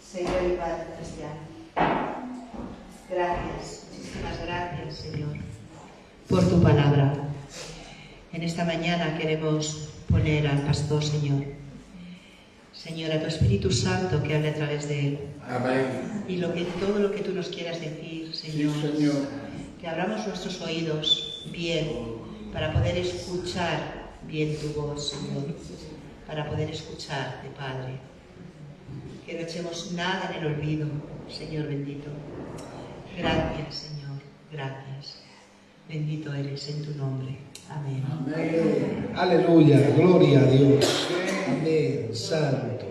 Señor y Padre Cristiano, gracias, muchísimas gracias, Señor, por tu palabra. En esta mañana queremos poner al pastor, Señor, a tu Espíritu Santo que hable a través de él. Amén. Y todo lo que tú nos quieras decir, Señor, Sí, Señor. que abramos nuestros oídos bien para poder escuchar bien tu voz, Señor, para poder escucharte, Padre. Que no echemos nada en el olvido, Señor bendito. Gracias, Señor, gracias. Bendito eres en tu nombre. Amén. Amén. Aleluya, gloria a Dios. Amén, santo.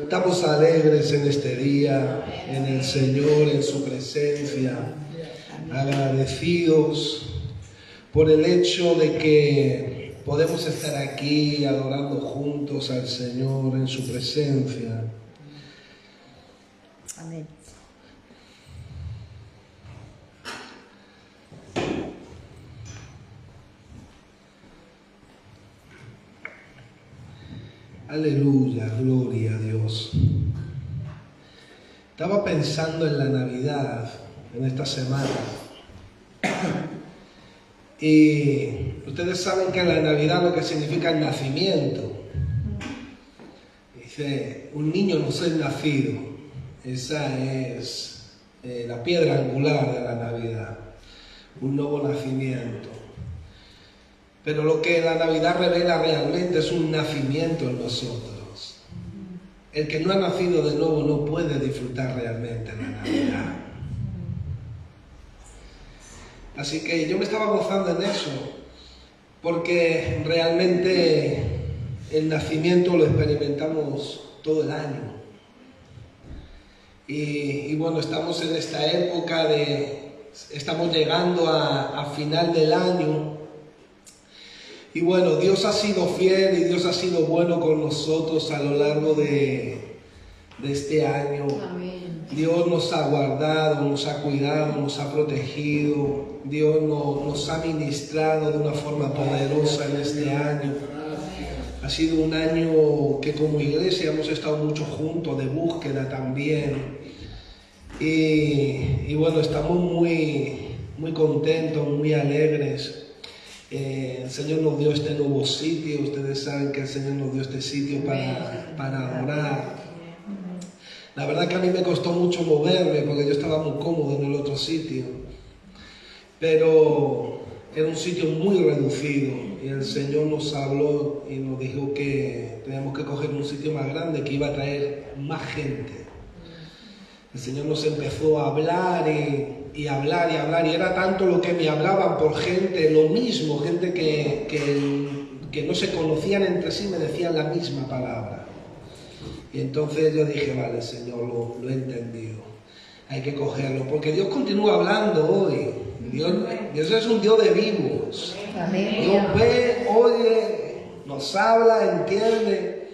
Estamos alegres en este día, en el Señor, en su presencia, agradecidos por el hecho de que podemos estar aquí adorando juntos al Señor en su presencia. Amén. Aleluya, gloria a Dios. Estaba pensando en la Navidad, en esta semana. Y ustedes saben que la Navidad lo que significa el nacimiento. Dice, un niño nos es nacido. Esa es la piedra angular de la Navidad. Un nuevo nacimiento. Pero lo que la Navidad revela realmente es un nacimiento en nosotros. El que no ha nacido de nuevo no puede disfrutar realmente la Navidad. Así que yo me estaba gozando en eso, porque realmente el nacimiento lo experimentamos todo el año. Y bueno, estamos en esta época estamos llegando a final del año. Y bueno, Dios ha sido fiel y Dios ha sido bueno con nosotros a lo largo de este año. Amén. Dios nos ha guardado, nos ha cuidado, nos ha protegido. Dios nos ha ministrado de una forma poderosa en este año. Ha sido un año que como iglesia hemos estado mucho juntos, de búsqueda también. Y bueno, estamos muy contentos, muy alegres. El Señor nos dio este nuevo sitio. Ustedes saben que el Señor nos dio este sitio para adorar. La verdad que a mí me costó mucho moverme porque yo estaba muy cómodo en el otro sitio, pero era un sitio muy reducido y el Señor nos habló y nos dijo que teníamos que coger un sitio más grande que iba a traer más gente. El Señor nos empezó a hablar y hablar y hablar, y era tanto lo que me hablaban por gente, lo mismo, gente que no se conocían entre sí, me decían la misma palabra. Y entonces yo dije, vale, Señor, lo he entendido, hay que cogerlo, porque Dios continúa hablando hoy. Dios es un Dios de vivos. Amén. Dios ve, oye, nos habla, entiende,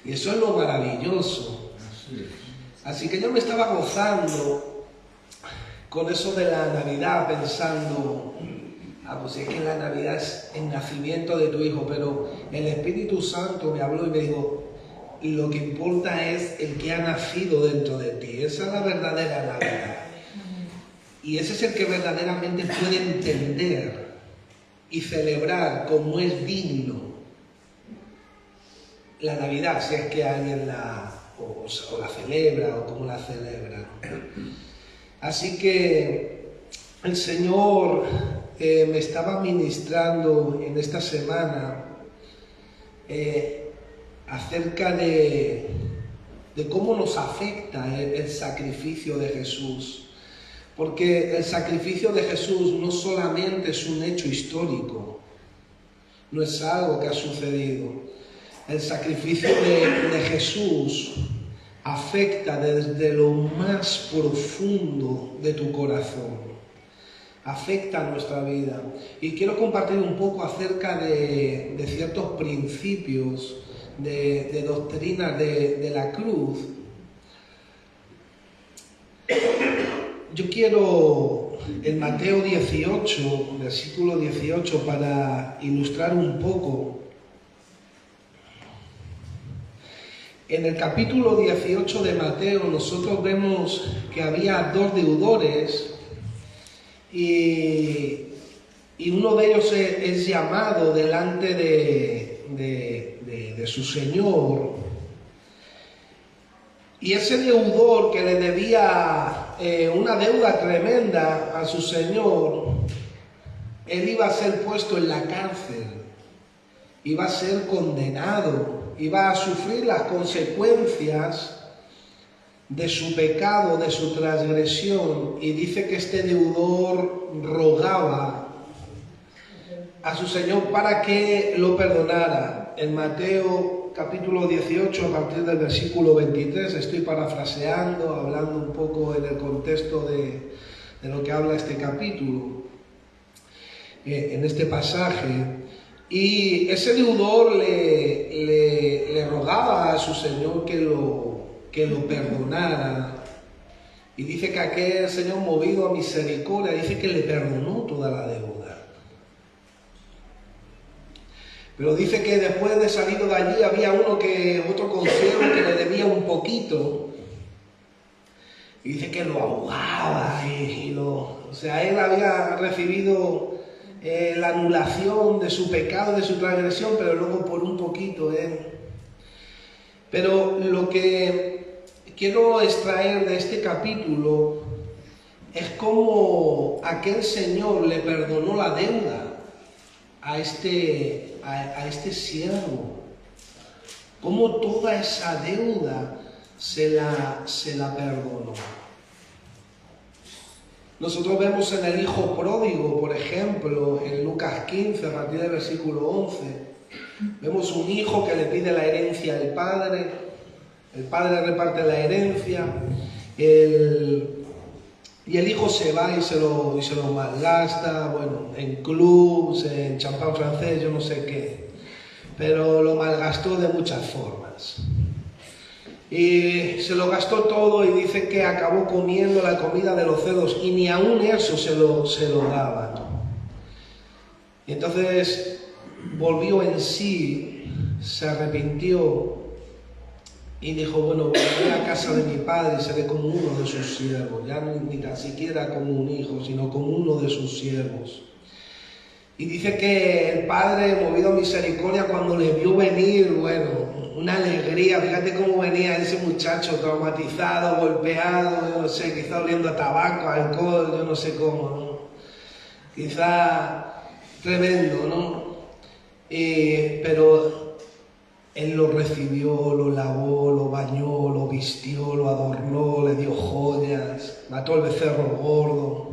y eso es lo maravilloso. Así que yo me estaba gozando con eso de la Navidad, pensando, pues es que la Navidad es el nacimiento de tu hijo, pero el Espíritu Santo me habló y me dijo, lo que importa es el que ha nacido dentro de ti. Esa es la verdadera Navidad. Y ese es el que verdaderamente puede entender y celebrar como es digno la Navidad, si es que alguien la celebra o cómo la celebra. Así que el Señor me estaba ministrando en esta semana acerca de cómo nos afecta el sacrificio de Jesús. Porque el sacrificio de Jesús no solamente es un hecho histórico, no es algo que ha sucedido. El sacrificio de Jesús afecta desde lo más profundo de tu corazón, afecta a nuestra vida. Y quiero compartir un poco acerca de ciertos principios de doctrina de la cruz. Yo quiero en Mateo 18, versículo 18, para ilustrar un poco. En el capítulo 18 de Mateo nosotros vemos que había dos deudores y uno de ellos es llamado delante de su señor, y ese deudor que le debía una deuda tremenda a su señor, él iba a ser puesto en la cárcel, iba a ser condenado, iba a sufrir las consecuencias de su pecado, de su transgresión, y dice que este deudor rogaba a su Señor para que lo perdonara. En Mateo capítulo 18, a partir del versículo 23, estoy parafraseando, hablando un poco en el contexto de lo que habla este capítulo, en este pasaje. Y ese deudor le rogaba a su Señor que lo perdonara. Y dice que aquel Señor, movido a misericordia, dice que le perdonó toda la deuda. Pero dice que después de salido de allí había otro consiervo que le debía un poquito. Y dice que lo ahogaba o sea, él había recibido la anulación de su pecado, de su transgresión, pero luego por un poquito. Pero lo que quiero extraer de este capítulo es cómo aquel Señor le perdonó la deuda a este siervo, cómo toda esa deuda se la perdonó. Nosotros vemos en el hijo pródigo, por ejemplo, en Lucas 15, a partir del versículo 11, vemos un hijo que le pide la herencia al padre, el padre reparte la herencia, y el hijo se va y se lo malgasta, bueno, en clubs, en champán francés, yo no sé qué, pero lo malgastó de muchas formas. Y se lo gastó todo y dice que acabó comiendo la comida de los cerdos y ni aún eso se lo daban. Y entonces volvió en sí, se arrepintió y dijo, bueno, volveré a casa de mi padre y seré como uno de sus siervos, ya ni tan siquiera como un hijo, sino como uno de sus siervos. Y dice que el padre, movido a misericordia, cuando le vio venir, bueno, una alegría, fíjate cómo venía ese muchacho traumatizado, golpeado, yo no sé, quizá oliendo a tabaco, alcohol, yo no sé cómo, ¿no? Quizá tremendo, ¿no? Pero él lo recibió, lo lavó, lo bañó, lo vistió, lo adornó, le dio joyas, mató el becerro gordo.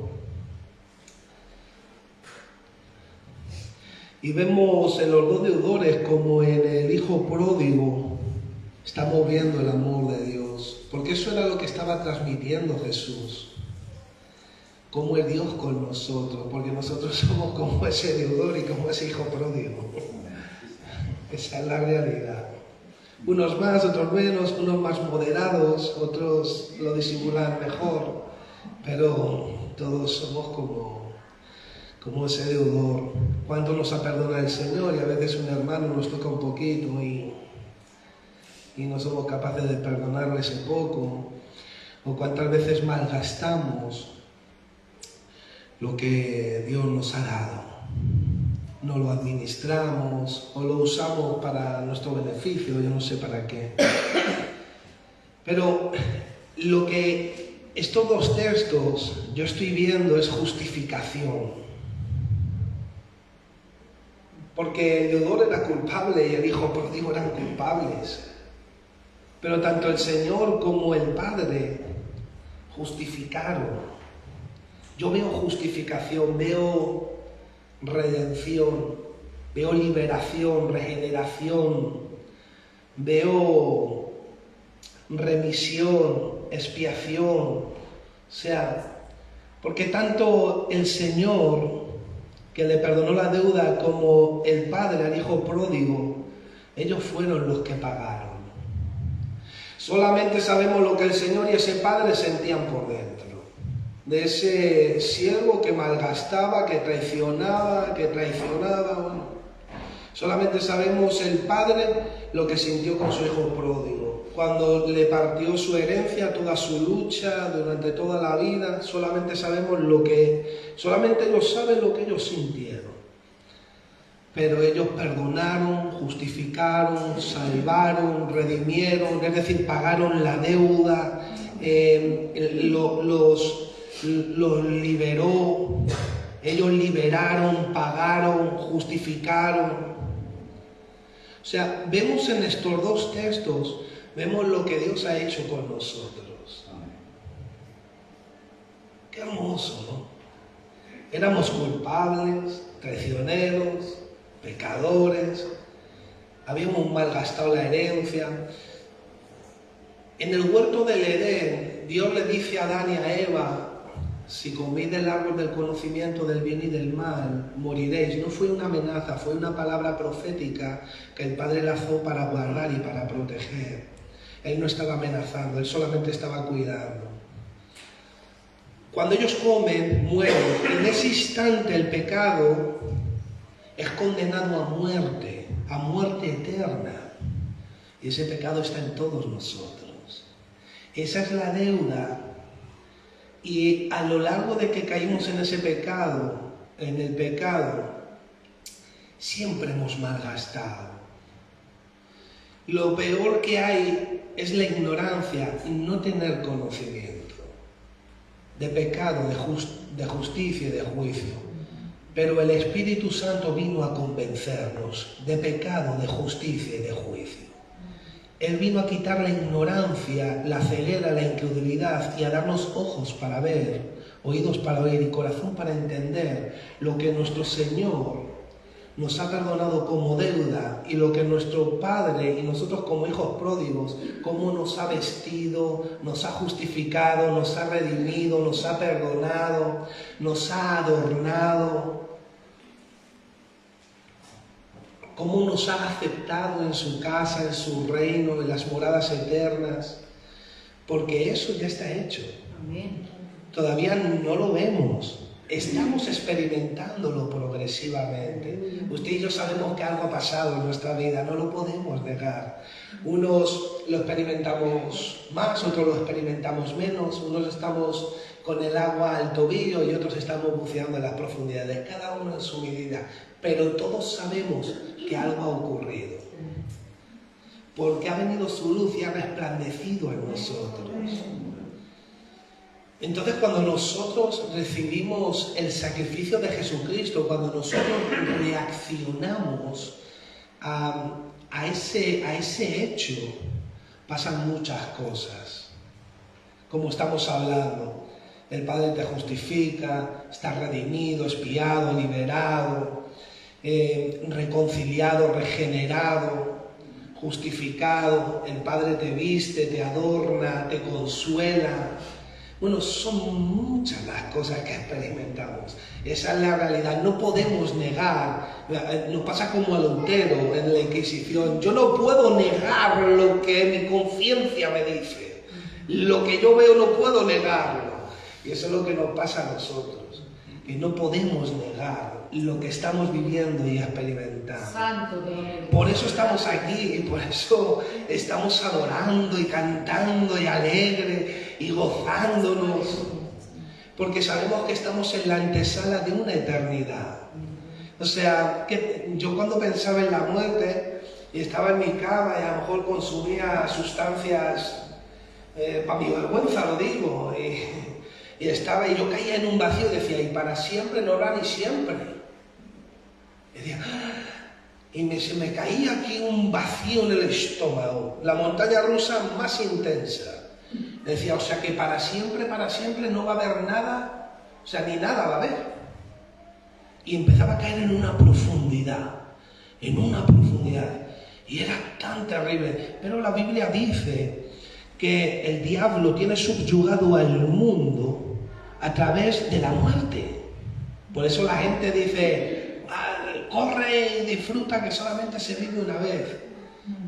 Y vemos en los dos deudores como en el hijo pródigo estamos viendo el amor de Dios, porque eso era lo que estaba transmitiendo Jesús, cómo es Dios con nosotros, porque nosotros somos como ese deudor y como ese hijo pródigo. Esa es la realidad. Unos más, otros menos, unos más moderados, otros lo disimulan mejor, pero todos somos como ese deudor. ¿Cuánto nos ha perdonado el Señor? Y a veces un hermano nos toca un poquito y no somos capaces de perdonarle ese poco. O cuántas veces malgastamos lo que Dios nos ha dado. No lo administramos o lo usamos para nuestro beneficio, yo no sé para qué. Pero lo que estos dos textos yo estoy viendo es justificación. Porque el deudor era culpable y el hijo pródigo eran culpables. Pero tanto el Señor como el Padre justificaron. Yo veo justificación, veo redención, veo liberación, regeneración, veo remisión, expiación. O sea, porque tanto el Señor, que le perdonó la deuda, como el padre al hijo pródigo, ellos fueron los que pagaron. Solamente sabemos lo que el Señor y ese padre sentían por dentro. de ese siervo que malgastaba, que traicionaba, bueno. Solamente sabemos el padre lo que sintió con su hijo pródigo. Cuando le partió su herencia, toda su lucha, durante toda la vida, solamente ellos saben lo que ellos sintieron. Pero ellos perdonaron, justificaron, salvaron, redimieron, es decir, pagaron la deuda, los liberó, ellos liberaron, pagaron, justificaron. O sea, vemos en estos dos textos, vemos lo que Dios ha hecho con nosotros. Qué hermoso, ¿no? Éramos culpables, traicioneros, pecadores, habíamos malgastado la herencia. En el huerto del Edén, Dios le dice a Adán y a Eva: si coméis del árbol del conocimiento del bien y del mal, moriréis. No fue una amenaza, fue una palabra profética que el Padre lanzó para guardar y para proteger. Él no estaba amenazando, Él solamente estaba cuidando. Cuando ellos comen, mueren. En ese instante el pecado es condenado a muerte eterna. Y ese pecado está en todos nosotros. Esa es la deuda. Y a lo largo de que caímos en ese pecado, siempre hemos malgastado. Lo peor que hay es la ignorancia y no tener conocimiento de pecado, de justicia y de juicio. Pero el Espíritu Santo vino a convencernos de pecado, de justicia y de juicio. Él vino a quitar la ignorancia, la ceguera, la incredulidad y a darnos ojos para ver, oídos para oír y corazón para entender lo que nuestro Señor nos ha perdonado como deuda y lo que nuestro Padre y nosotros como hijos pródigos, cómo nos ha vestido, nos ha justificado, nos ha redimido, nos ha perdonado, nos ha adornado, cómo nos ha aceptado en su casa, en su reino, en las moradas eternas, porque eso ya está hecho. Amén. Todavía no lo vemos. Estamos experimentándolo progresivamente. Usted y yo sabemos que algo ha pasado en nuestra vida, no lo podemos negar. Unos lo experimentamos más, otros lo experimentamos menos, unos estamos con el agua al tobillo y otros estamos buceando en las profundidades, cada uno en su medida. Pero todos sabemos que algo ha ocurrido, porque ha venido su luz y ha resplandecido en nosotros. Entonces, cuando nosotros recibimos el sacrificio de Jesucristo, cuando nosotros reaccionamos a ese hecho, pasan muchas cosas. Como estamos hablando, el Padre te justifica, estás redimido, expiado, liberado, reconciliado, regenerado, justificado. El Padre te viste, te adorna, te consuela. Bueno, son muchas las cosas que experimentamos. Esa es la realidad. No podemos negar. Nos pasa como a Lutero en la Inquisición. Yo no puedo negar lo que mi conciencia me dice. Lo que yo veo no puedo negarlo. Y eso es lo que nos pasa a nosotros. Que no podemos negar lo que estamos viviendo y experimentando. Santo Dios. Por eso estamos aquí y por eso estamos adorando y cantando y alegre y gozándonos, porque sabemos que estamos en la antesala de una eternidad. O sea, que yo cuando pensaba en la muerte y estaba en mi cama y a lo mejor consumía sustancias, para mi vergüenza lo digo, y estaba y yo caía en un vacío y decía, y para siempre no habrá ni siempre. Y decía, se me caía aquí un vacío en el estómago, la montaña rusa más intensa. Decía, o sea que para siempre no va a haber nada, o sea, ni nada va a haber. Y empezaba a caer en una profundidad, y era tan terrible. Pero la Biblia dice que el diablo tiene subyugado al mundo a través de la muerte. Por eso la gente dice, corre y disfruta que solamente se vive una vez.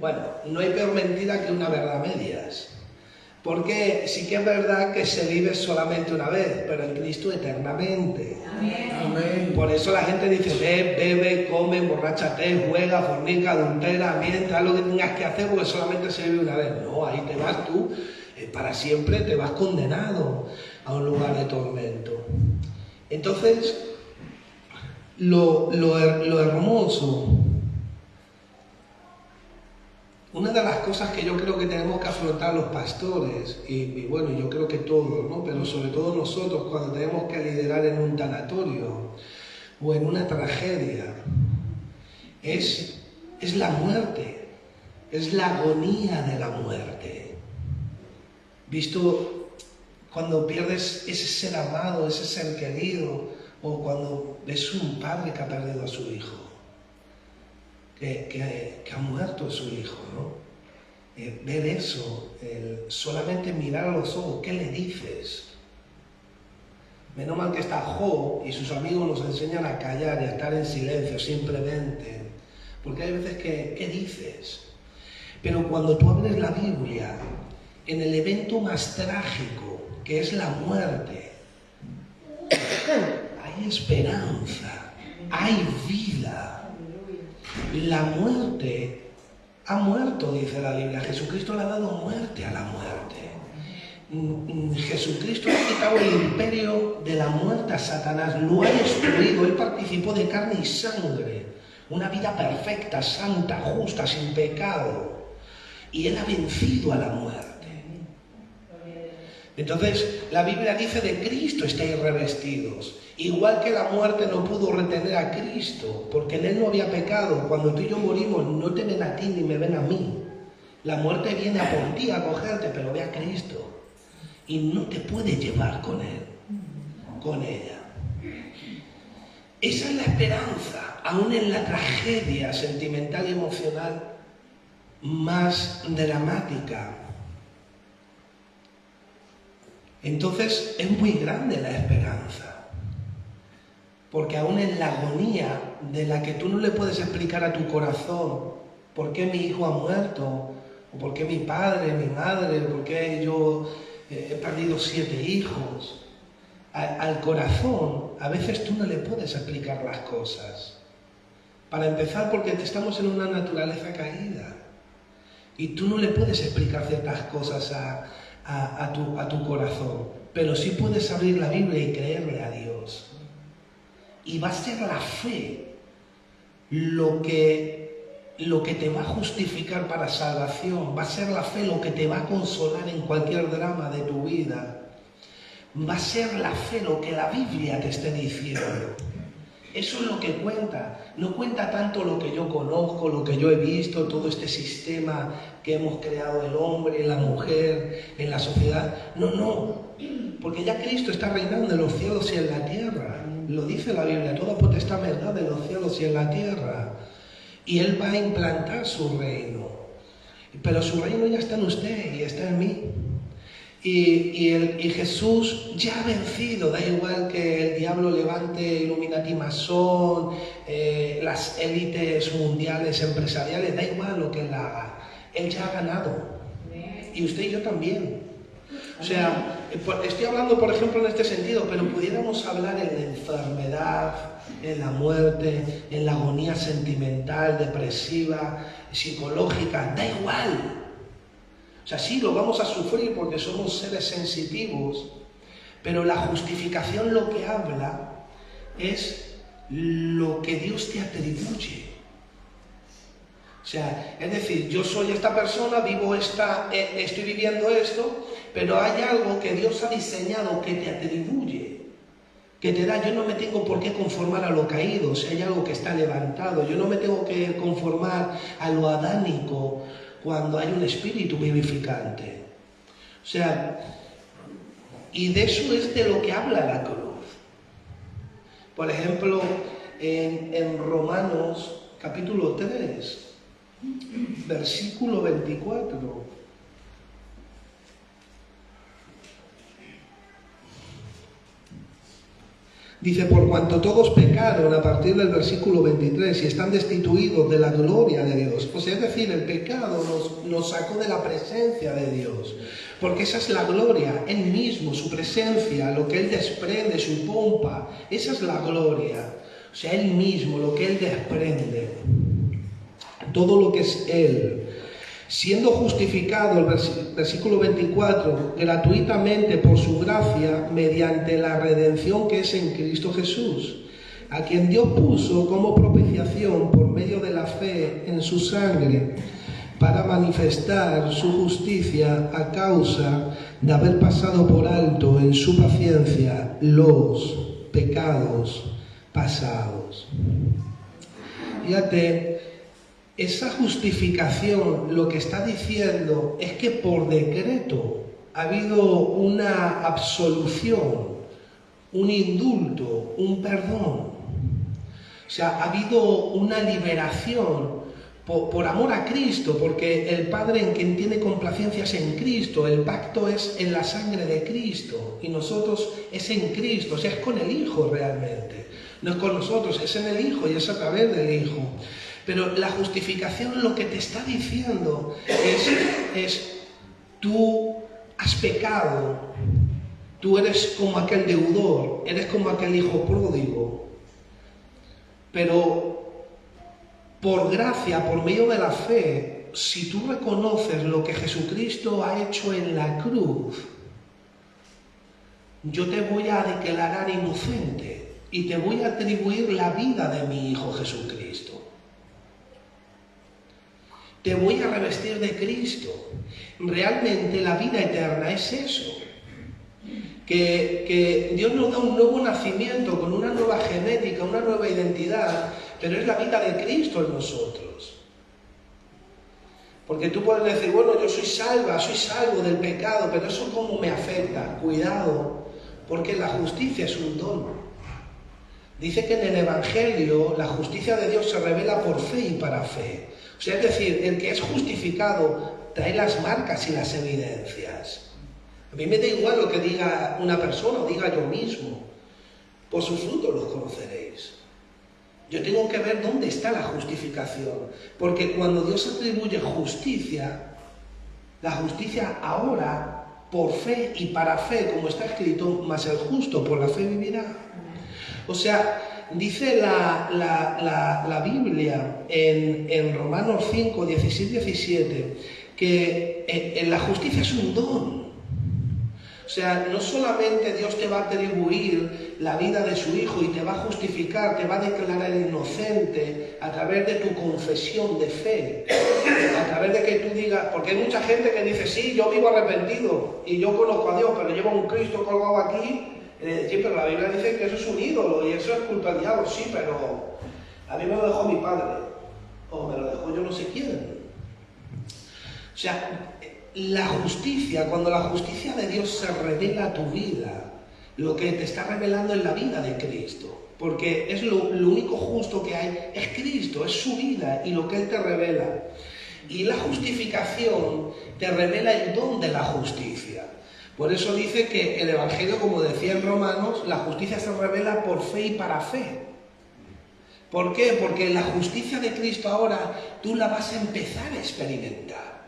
Bueno, no hay peor mentira que una verdad a medias. Porque sí que es verdad que se vive solamente una vez, pero en Cristo eternamente. Amén. Por eso la gente dice, ve, bebe, come, emborráchate, juega, fornica, adultera, miente, haz lo que tengas que hacer porque solamente se vive una vez. No, ahí te vas tú, para siempre te vas condenado a un lugar de tormento. Entonces, lo hermoso, una de las cosas que yo creo que tenemos que afrontar los pastores, y bueno, yo creo que todos, ¿no? Pero sobre todo nosotros cuando tenemos que liderar en un tanatorio o en una tragedia, es la muerte, es la agonía de la muerte. Visto cuando pierdes ese ser amado, ese ser querido, o cuando ves un padre que ha perdido a su hijo, que ha muerto su hijo, ¿no? Ver eso, solamente mirar a los ojos, ¿qué le dices? Menos mal que está Job y sus amigos nos enseñan a callar y a estar en silencio simplemente, porque hay veces que, ¿qué dices? Pero cuando tú abres la Biblia, en el evento más trágico, que es la muerte, hay esperanza, hay vida. La muerte ha muerto, dice la Biblia. Jesucristo le ha dado muerte a la muerte. Jesucristo ha quitado el imperio de la muerte a Satanás, lo ha destruido. Él participó de carne y sangre, una vida perfecta, santa, justa, sin pecado. Y Él ha vencido a la muerte. Entonces, la Biblia dice, de Cristo estáis revestidos. Igual que la muerte no pudo retener a Cristo, porque en Él no había pecado. Cuando tú y yo morimos, no te ven a ti ni me ven a mí. La muerte viene a por ti, a cogerte, pero ve a Cristo. Y no te puede llevar con Él, con ella. Esa es la esperanza, aún en la tragedia sentimental y emocional más dramática. Entonces es muy grande la esperanza, porque aún en la agonía de la que tú no le puedes explicar a tu corazón por qué mi hijo ha muerto, o por qué mi padre, mi madre, por qué yo he perdido 7 hijos, al corazón a veces tú no le puedes explicar las cosas. Para empezar, porque estamos en una naturaleza caída y tú no le puedes explicar ciertas cosas a tu corazón, pero sí puedes abrir la Biblia y creerle a Dios. Y va a ser la fe lo que te va a justificar para salvación, va a ser la fe lo que te va a consolar en cualquier drama de tu vida, va a ser la fe lo que la Biblia te esté diciendo. Eso es lo que cuenta, no cuenta tanto lo que yo conozco, lo que yo he visto, todo este sistema que hemos creado el hombre, la mujer, en la sociedad. No, porque ya Cristo está reinando en los cielos y en la tierra. Lo dice la Biblia, toda potestad me es dada en los cielos y en la tierra. Y Él va a implantar su reino. Pero su reino ya está en usted y está en mí. Y Jesús ya ha vencido, da igual que el diablo levante Illuminati masón, las élites mundiales empresariales, da igual lo que Él haga, Él ya ha ganado. Y usted y yo también. O sea, estoy hablando por ejemplo en este sentido, pero pudiéramos hablar en la enfermedad, en la muerte, en la agonía sentimental, depresiva, psicológica, da igual. O sea, sí, lo vamos a sufrir porque somos seres sensitivos, pero la justificación lo que habla es lo que Dios te atribuye. O sea, es decir, yo soy esta persona, estoy viviendo esto, pero hay algo que Dios ha diseñado que te atribuye, que te da. Yo no me tengo por qué conformar a lo caído, si hay algo que está levantado. Yo no me tengo que conformar a lo adánico, cuando hay un espíritu vivificante. O sea, y de eso es de lo que habla la cruz. Por ejemplo, en Romanos capítulo 3, versículo 24. Dice, por cuanto todos pecaron, a partir del versículo 23, y están destituidos de la gloria de Dios. O sea, es decir, el pecado nos sacó de la presencia de Dios. Porque esa es la gloria, Él mismo, su presencia, lo que Él desprende, su pompa. Esa es la gloria. O sea, Él mismo, lo que Él desprende. Todo lo que es Él. Siendo justificado, el versículo 24, gratuitamente por su gracia, mediante la redención que es en Cristo Jesús, a quien Dios puso como propiciación por medio de la fe en su sangre, para manifestar su justicia a causa de haber pasado por alto en su paciencia los pecados pasados. Fíjate, esa justificación lo que está diciendo es que por decreto ha habido una absolución, un indulto, un perdón. O sea, ha habido una liberación por amor a Cristo, porque el Padre en quien tiene complacencia es en Cristo, el pacto es en la sangre de Cristo y nosotros es en Cristo, o sea, es con el Hijo realmente. No es con nosotros, es en el Hijo y es a través del Hijo. Pero la justificación lo que te está diciendo es tú has pecado, tú eres como aquel deudor, eres como aquel hijo pródigo, pero por gracia, por medio de la fe, si tú reconoces lo que Jesucristo ha hecho en la cruz, yo te voy a declarar inocente y te voy a atribuir la vida de mi Hijo Jesucristo. Te voy a revestir de Cristo. Realmente la vida eterna es eso. Que Dios nos da un nuevo nacimiento con una nueva genética, una nueva identidad, pero es la vida de Cristo en nosotros. Porque tú puedes decir, bueno, yo soy salvo del pecado, pero eso ¿cómo me afecta? Cuidado, porque la justicia es un don. Dice que en el Evangelio la justicia de Dios se revela por fe y para fe. O sea, es decir, el que es justificado trae las marcas y las evidencias. A mí me da igual lo que diga una persona o diga yo mismo. Por sus frutos los conoceréis. Yo tengo que ver dónde está la justificación. Porque cuando Dios atribuye justicia, la justicia ahora, por fe y para fe, como está escrito, mas el justo por la fe vivirá. O sea, dice la Biblia en Romanos 5, 16, 17, que la justicia es un don. O sea, no solamente Dios te va a atribuir la vida de su Hijo y te va a justificar, te va a declarar inocente a través de tu confesión de fe, a través de que tú digas, porque hay mucha gente que dice, sí, yo vivo arrepentido y yo conozco a Dios, pero llevo un Cristo colgado aquí. Sí, pero la Biblia dice que eso es un ídolo y eso es culpa del diablo, sí, pero a mí me lo dejó mi padre, o me lo dejó yo no sé quién. O sea, la justicia, cuando la justicia de Dios se revela a tu vida, lo que te está revelando es la vida de Cristo, porque es lo único justo que hay, es Cristo, es su vida y lo que Él te revela. Y la justificación te revela el don de la justicia. Por eso dice que el Evangelio, como decía en Romanos, la justicia se revela por fe y para fe. ¿Por qué? Porque la justicia de Cristo ahora tú la vas a empezar a experimentar.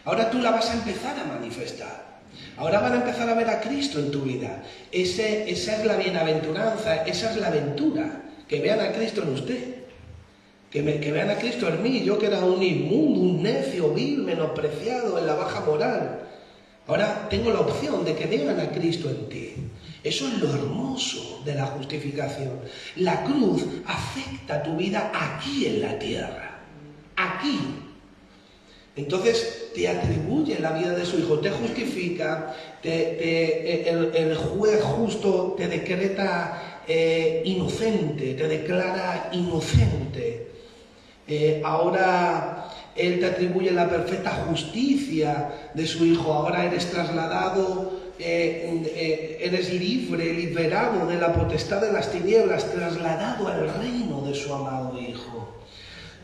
Ahora tú la vas a empezar a manifestar. Ahora van a empezar a ver a Cristo en tu vida. Esa es la bienaventuranza, esa es la aventura. Que vean a Cristo en usted. Que vean a Cristo en mí. Yo que era un inmundo, un necio, vil, menospreciado, en la baja moral. Ahora tengo la opción de que vean a Cristo en ti. Eso es lo hermoso de la justificación. La cruz afecta tu vida aquí en la tierra. Aquí. Entonces te atribuye la vida de su Hijo, te justifica, el juez justo te decreta inocente, te declara inocente. Ahora Él te atribuye la perfecta justicia de su Hijo. Ahora eres trasladado, eres libre, liberado de la potestad de las tinieblas, trasladado al reino de su amado Hijo.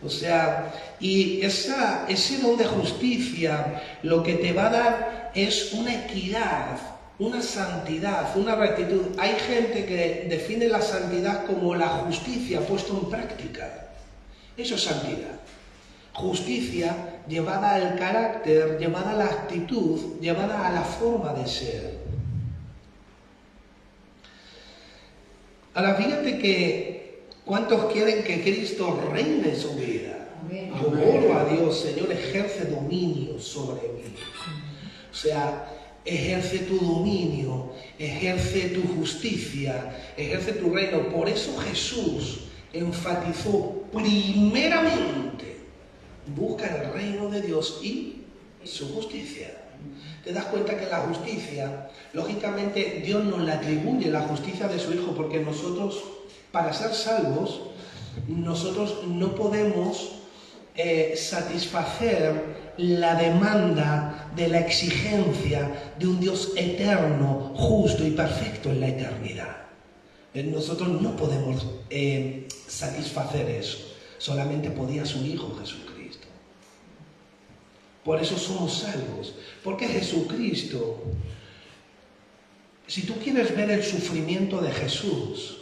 O sea, y ese don de justicia lo que te va a dar es una equidad una santidad, una rectitud. Hay gente que define la santidad como la justicia puesta en práctica. Eso es santidad. Justicia llevada al carácter, llevada a la actitud, llevada a la forma de ser. Ahora fíjate que ¿cuántos quieren que Cristo reine en su vida? Yo oro a Dios, Señor, ejerce dominio sobre mí. O sea, ejerce tu dominio, ejerce tu justicia, ejerce tu reino. Por eso Jesús enfatizó primeramente, busca el reino de Dios y su justicia. Te das cuenta que la justicia, lógicamente Dios nos le atribuye la justicia de su Hijo, porque nosotros, para ser salvos, nosotros no podemos satisfacer la demanda de la exigencia de un Dios eterno, justo y perfecto en la eternidad. Nosotros no podemos satisfacer eso, solamente podía su Hijo Jesucristo. Por eso somos salvos, porque Jesucristo, si tú quieres ver el sufrimiento de Jesús,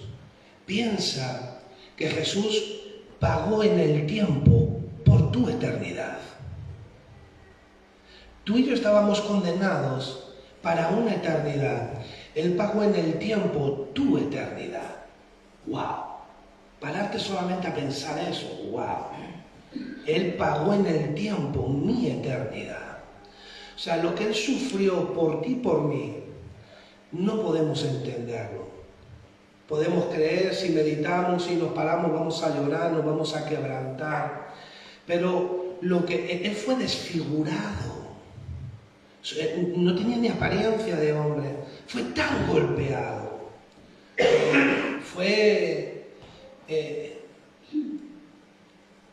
piensa que Jesús pagó en el tiempo por tu eternidad. Tú y yo estábamos condenados para una eternidad. Él pagó en el tiempo tu eternidad. ¡Wow! Pararte solamente a pensar eso. ¡Wow! Él pagó en el tiempo mi eternidad. O sea, lo que Él sufrió por ti y por mí, no podemos entenderlo. Podemos creer, si meditamos, si nos paramos, vamos a llorar, nos vamos a quebrantar. Pero lo que Él fue desfigurado. No tenía ni apariencia de hombre. Fue tan golpeado.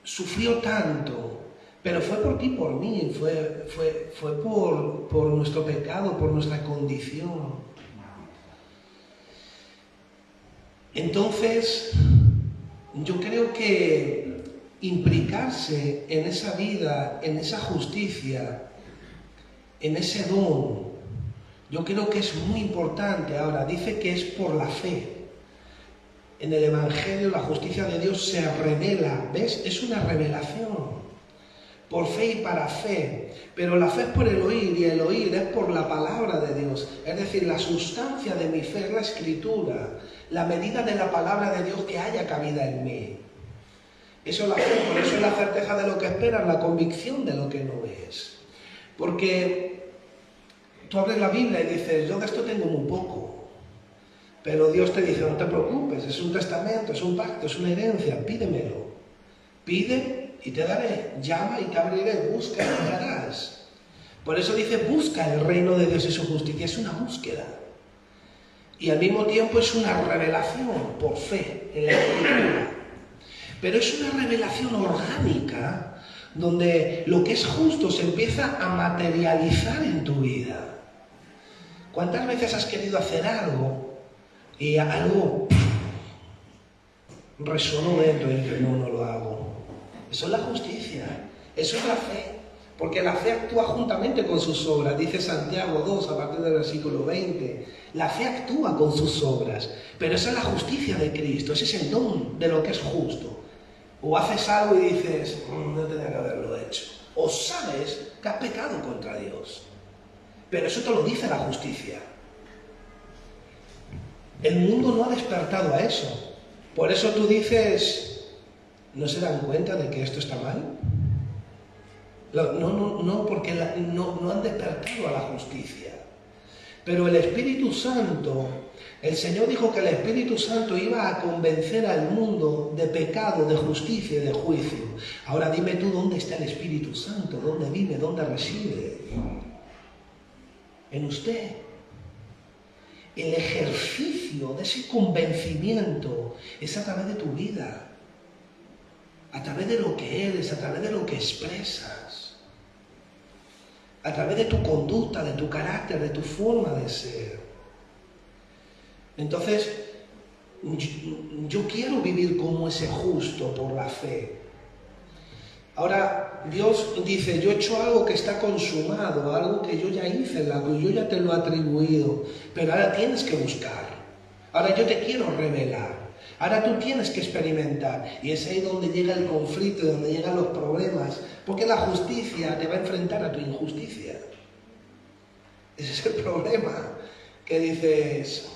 Sufrió tanto. Pero fue por ti y por mí. Fue por nuestro pecado, por nuestra condición. Entonces, yo creo que implicarse en esa vida, en esa justicia, en ese don, yo creo que es muy importante. Ahora, dice que es por la fe. En el Evangelio la justicia de Dios se revela, ¿ves? Es una revelación. Por fe y para fe. Pero la fe es por el oír, y el oír es por la palabra de Dios. Es decir, la sustancia de mi fe es la Escritura, la medida de la palabra de Dios que haya cabida en mí. Eso es la fe, por eso es la certeza de lo que esperas, la convicción de lo que no ves. Porque tú abres la Biblia y dices, yo de esto tengo muy poco. Pero Dios te dice, no te preocupes, es un testamento, es un pacto, es una herencia, pídemelo. Pide y te daré, llama y te abriré, busca y hallarás. Por eso dice, busca el reino de Dios y su justicia, es una búsqueda. Y al mismo tiempo es una revelación por fe en la Escritura. Pero es una revelación orgánica, donde lo que es justo se empieza a materializar en tu vida. ¿Cuántas veces has querido hacer algo y algo resonó dentro y dices, no lo hago? Eso es la justicia, eso es la fe, porque la fe actúa juntamente con sus obras. Dice Santiago 2 a partir del versículo 20, la fe actúa con sus obras, pero esa es la justicia de Cristo, ese es el don de lo que es justo. O haces algo y dices, no tenía que haberlo hecho, o sabes que has pecado contra Dios, pero eso te lo dice la justicia. El mundo no ha despertado a eso, por eso tú dices, ¿no se dan cuenta de que esto está mal? No, porque no han despertado a la justicia. Pero el Espíritu Santo, el Señor dijo que el Espíritu Santo iba a convencer al mundo de pecado, de justicia y de juicio. Ahora dime tú, ¿dónde está el Espíritu Santo? ¿Dónde vive? ¿Dónde reside? En usted. El ejercicio de ese convencimiento es a través de tu vida, a través de lo que eres, a través de lo que expresas, a través de tu conducta, de tu carácter, de tu forma de ser. Entonces, yo quiero vivir como ese justo por la fe. Ahora Dios dice, yo he hecho algo que está consumado, algo que yo ya hice en la cruz, yo ya te lo he atribuido, pero ahora tienes que buscar, ahora yo te quiero revelar, ahora tú tienes que experimentar. Y es ahí donde llega el conflicto, donde llegan los problemas, porque la justicia te va a enfrentar a tu injusticia. Ese es el problema, que dices,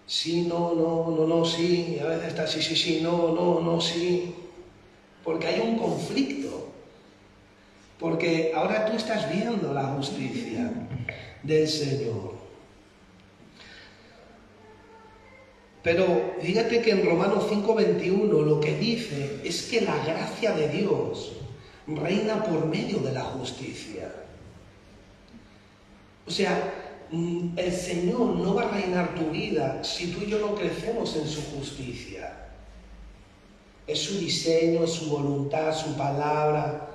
sí, no, sí, y a veces está sí, no, sí. Porque hay un conflicto, porque ahora tú estás viendo la justicia del Señor. Pero fíjate que en Romanos 5:21 lo que dice es que la gracia de Dios reina por medio de la justicia. O sea, el Señor no va a reinar tu vida si tú y yo no crecemos en su justicia. Es su diseño, es su voluntad, su palabra.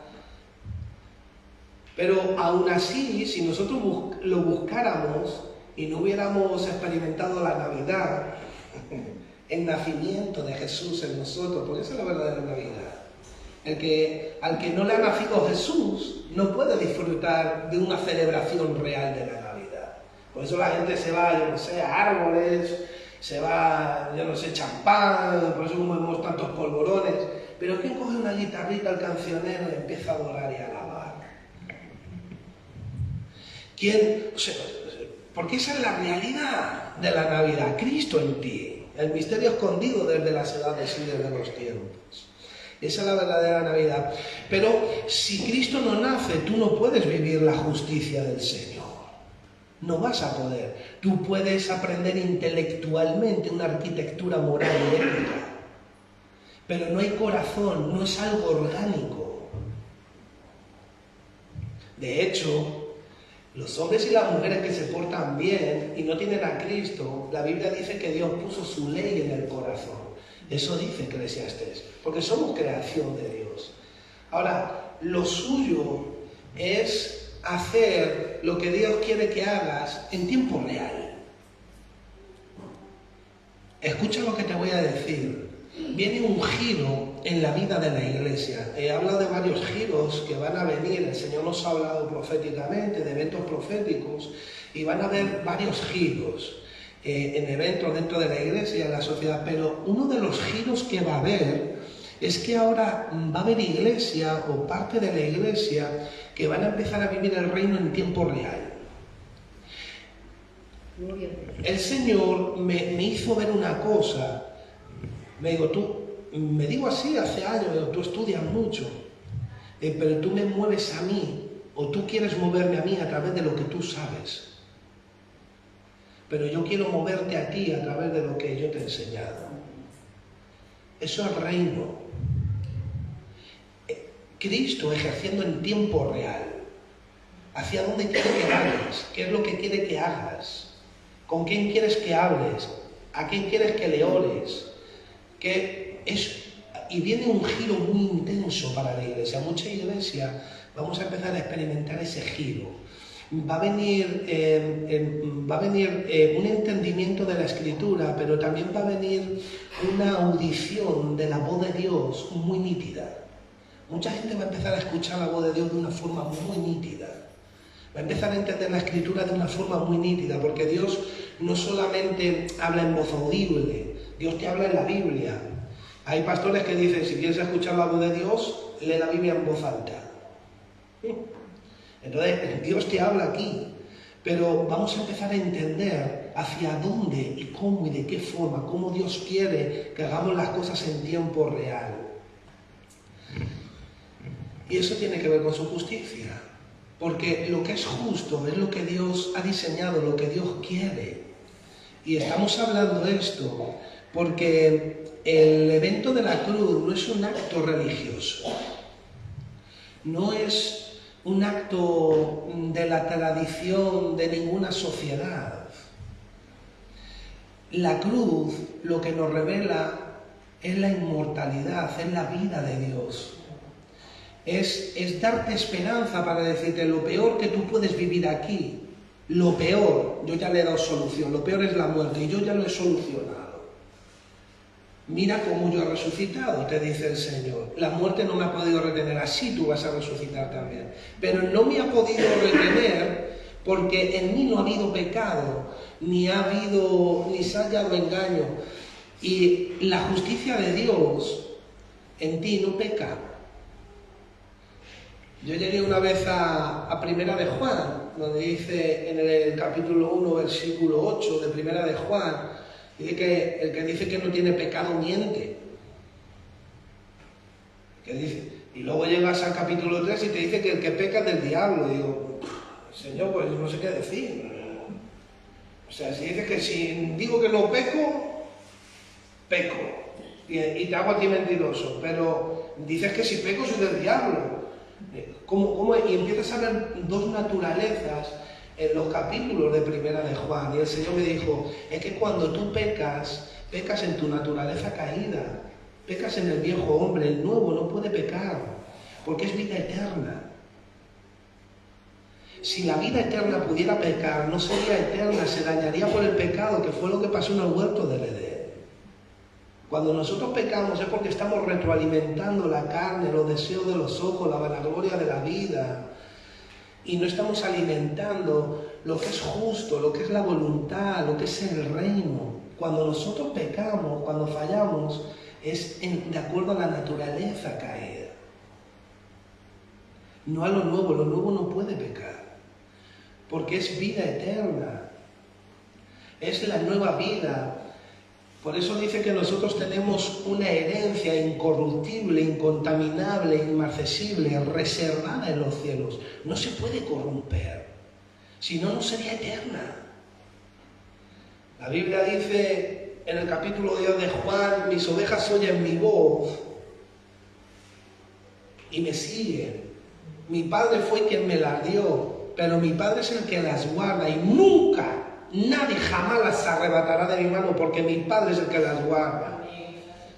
Pero aún así, si nosotros lo buscáramos y no hubiéramos experimentado la Navidad, el nacimiento de Jesús en nosotros, porque esa es la verdadera Navidad. Al que no le ha nacido Jesús no puede disfrutar de una celebración real de la Navidad. Por eso la gente se va, yo no sé, a árboles, se va, yo no sé, champán, por eso vemos tantos polvorones. Pero ¿quién coge una guitarrita al cancionero y empieza a adorar y a alabar? ¿Quién? O sea, porque esa es la realidad de la Navidad, Cristo en ti, el misterio escondido desde las edades y desde los tiempos. Esa es la verdadera Navidad. Pero si Cristo no nace, tú no puedes vivir la justicia del Señor. No vas a poder. Tú puedes aprender intelectualmente una arquitectura moral y ética, pero no hay corazón, no es algo orgánico. De hecho, los hombres y las mujeres que se portan bien y no tienen a Cristo, la Biblia dice que Dios puso su ley en el corazón. Eso dice Eclesiastés, porque somos creación de Dios. Ahora, lo suyo es hacer lo que Dios quiere que hagas en tiempo real. Escucha lo que te voy a decir. Viene un giro en la vida de la iglesia. He hablado de varios giros que van a venir. El Señor nos ha hablado proféticamente, de eventos proféticos, y van a haber varios giros en eventos dentro de la iglesia y en la sociedad. Pero uno de los giros que va a haber es que ahora va a haber iglesia o parte de la iglesia que van a empezar a vivir el reino en tiempo real. El Señor me hizo ver una cosa. Me digo así hace años, tú estudias mucho, pero tú me mueves a mí, o tú quieres moverme a mí a través de lo que tú sabes. Pero yo quiero moverte a ti a través de lo que yo te he enseñado. Eso es reino. Cristo ejerciendo en tiempo real. ¿Hacia dónde quiere que vayas? ¿Qué es lo que quiere que hagas? ¿Con quién quieres que hables? ¿A quién quieres que le ores? Y viene un giro muy intenso para la iglesia. Mucha iglesia vamos a empezar a experimentar ese giro. Va a venir un entendimiento de la Escritura, pero también va a venir una audición de la voz de Dios muy nítida. Mucha gente va a empezar a escuchar la voz de Dios de una forma muy nítida. Va a empezar a entender la Escritura de una forma muy nítida, porque Dios no solamente habla en voz audible, Dios te habla en la Biblia. Hay pastores que dicen, si quieres escuchar la voz de Dios, lee la Biblia en voz alta. Entonces, Dios te habla aquí, pero vamos a empezar a entender hacia dónde y cómo y de qué forma, cómo Dios quiere que hagamos las cosas en tiempo real. Y eso tiene que ver con su justicia, porque lo que es justo es lo que Dios ha diseñado, lo que Dios quiere. Y estamos hablando de esto porque el evento de la cruz no es un acto religioso, no es un acto de la tradición de ninguna sociedad. La cruz lo que nos revela es la inmortalidad, es la vida de Dios. Es darte esperanza para decirte lo peor que tú puedes vivir aquí, lo peor, yo ya le he dado solución, lo peor es la muerte y yo ya lo he solucionado. Mira cómo yo he resucitado, te dice el Señor. La muerte no me ha podido retener, así tú vas a resucitar también. Pero no me ha podido retener porque en mí no ha habido pecado, ni se ha hallado engaño. Y la justicia de Dios en ti no peca. Yo llegué una vez a Primera de Juan, donde dice en el capítulo 1, versículo 8 de Primera de Juan, dice que el que dice que no tiene pecado miente. Y luego llegas al capítulo 3 y te dice que el que peca es del diablo. Y digo, Señor, pues no sé qué decir. O sea, si dice que si digo que no peco, peco. Y te hago a ti mentiroso. Pero dices que si peco soy del diablo. Y empiezas a ver dos naturalezas en los capítulos de Primera de Juan. Y el Señor me dijo, es que cuando tú pecas, pecas en tu naturaleza caída. Pecas en el viejo hombre, el nuevo no puede pecar, porque es vida eterna. Si la vida eterna pudiera pecar, no sería eterna, se dañaría por el pecado, que fue lo que pasó en el huerto del Edén. Cuando nosotros pecamos es porque estamos retroalimentando la carne, los deseos de los ojos, la vanagloria de la vida. Y no estamos alimentando lo que es justo, lo que es la voluntad, lo que es el reino. Cuando nosotros pecamos, cuando fallamos, es de acuerdo a la naturaleza caída. No a lo nuevo no puede pecar. Porque es vida eterna. Es la nueva vida. Por eso dice que nosotros tenemos una herencia incorruptible, incontaminable, inmarcesible, reservada en los cielos. No se puede corromper, si no, no sería eterna. La Biblia dice en el capítulo 10 de Juan, mis ovejas oyen mi voz y me siguen. Mi Padre fue quien me las dio, pero mi Padre es el que las guarda y nunca, nadie jamás las arrebatará de mi mano porque mi Padre es el que las guarda.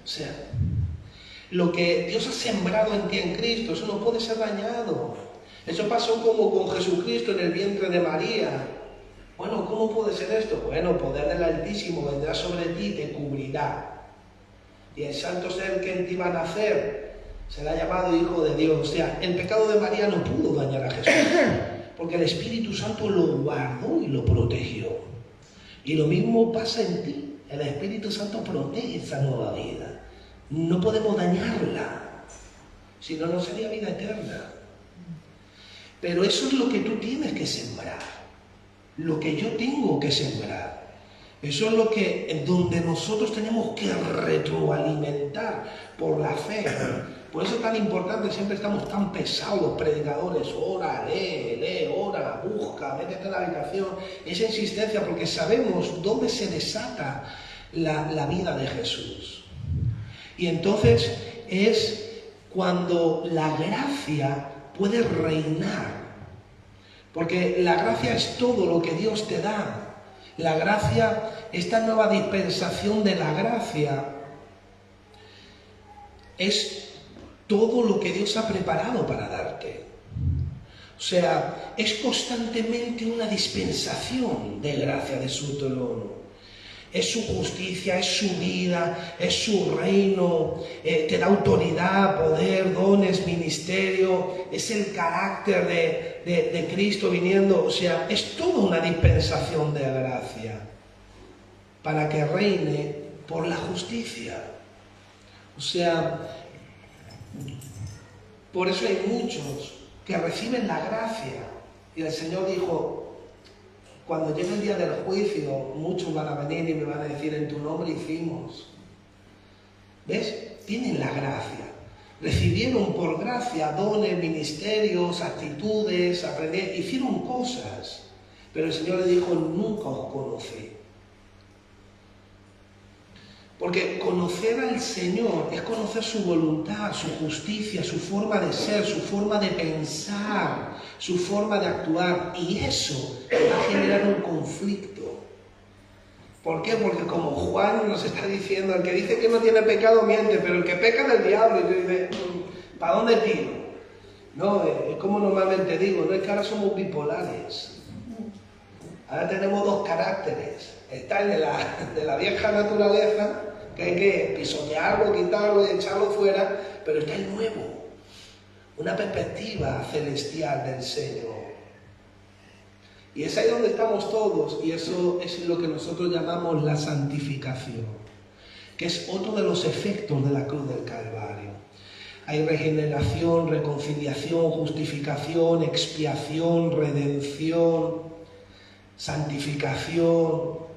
O sea, lo que Dios ha sembrado en ti en Cristo, eso no puede ser dañado. Eso pasó como con Jesucristo en el vientre de María. Bueno, ¿cómo puede ser esto? Bueno, poder del Altísimo vendrá sobre ti y te cubrirá. Y el santo ser que en ti va a nacer será llamado Hijo de Dios. O sea, el pecado de María no pudo dañar a Jesús, porque el Espíritu Santo lo guardó y lo protegió. Y lo mismo pasa en ti. El Espíritu Santo protege esa nueva vida. No podemos dañarla, si no, no sería vida eterna. Pero eso es lo que tú tienes que sembrar, lo que yo tengo que sembrar. Eso es lo que, donde nosotros tenemos que retroalimentar por la fe. Por eso es tan importante, siempre estamos tan pesados los predicadores, ora, lee, ora, busca, métete en la habitación. Esa insistencia, porque sabemos dónde se desata la vida de Jesús. Y entonces es cuando la gracia puede reinar. Porque la gracia es todo lo que Dios te da. La gracia, esta nueva dispensación de la gracia, es todo lo que Dios ha preparado para darte. O sea, es constantemente una dispensación de gracia de su trono. Es su justicia, es su vida, es su reino, te da autoridad, poder, dones, ministerio, es el carácter de Cristo viniendo. O sea, es toda una dispensación de gracia para que reine por la justicia. O sea, por eso hay muchos que reciben la gracia. Y el Señor dijo, cuando llegue el día del juicio, muchos van a venir y me van a decir, en tu nombre hicimos. ¿Ves? Tienen la gracia. Recibieron por gracia dones, ministerios, actitudes, hicieron cosas. Pero el Señor le dijo, nunca os conocí. Porque conocer al Señor es conocer su voluntad, su justicia, su forma de ser, su forma de pensar, su forma de actuar. Y eso va a generar un conflicto. ¿Por qué? Porque como Juan nos está diciendo, el que dice que no tiene pecado miente, pero el que peca del diablo, y dice, ¿para dónde tiro? No, es como normalmente digo, no es que ahora somos bipolares. Ahora tenemos dos caracteres. Está el de la vieja naturaleza, que hay que pisotearlo, quitarlo y echarlo fuera, pero está el nuevo, una perspectiva celestial del Señor. Y es ahí donde estamos todos, y eso es lo que nosotros llamamos la santificación, que es otro de los efectos de la cruz del Calvario. Hay regeneración, reconciliación, justificación, expiación, redención, santificación.